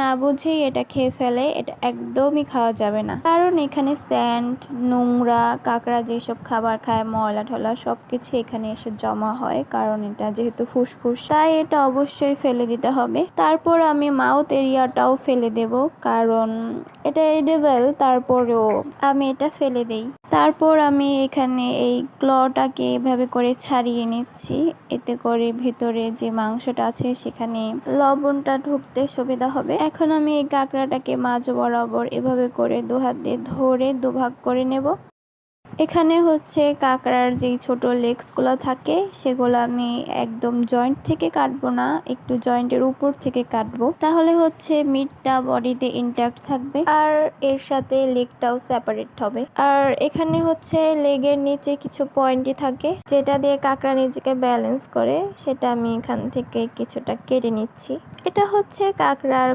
না বুঝেই এটা খেয়ে ফেলে, এটা একদমই খাওয়া যাবে না। কারণ এখানে স্যান্ড, নোংরা, কাঁকড়া যেসব খাবার খায়, ময়লা ঠলা সবকিছু এখানে এসে জমা হয়। কারণ এটা যেহেতু ফুসফুস, তাই এটা অবশ্যই ফেলে দিতে হবে। তারপর আমি মাউথ এরিয়াটাও ফেলে দেব, কারণ এটা এডিবল, তারপরেও আমি এটা ফেলে দেই। তারপর আমি এখানে এই ক্লটাকে এভাবে করে ছাড়িয়ে নিচ্ছি, এতে করে ভেতরে যে মাংসটা আছে সেখানে লবণটা ঢুকতে সুবিধা হবে। এখন আমি এই কাঁকড়াটাকে মাঝ বরাবর এভাবে করে দু হাত দিয়ে ধরে দুভাগ করে নেব। এখানে হচ্ছে কাঁকড়ার যেই ছোট লেগসগুলো থাকে সেগুলো আমি একদম জয়েন্ট থেকে কাটবো না, একটু জয়েন্টের উপর থেকে কাটবো, তাহলে হচ্ছে মিটটা বডিতে ইনট্যাক্ট থাকবে আর এর সাথে লেগটাও সেপারেট হবে। আর এখানে হচ্ছে লেগের নিচে কিছু পয়েন্টই থাকে যেটা দিয়ে কাঁকড়া নিজেকে ব্যালেন্স করে, সেটা আমি এখান থেকে কিছুটা কেটে নিচ্ছি। এটা হচ্ছে কাঁকড়ার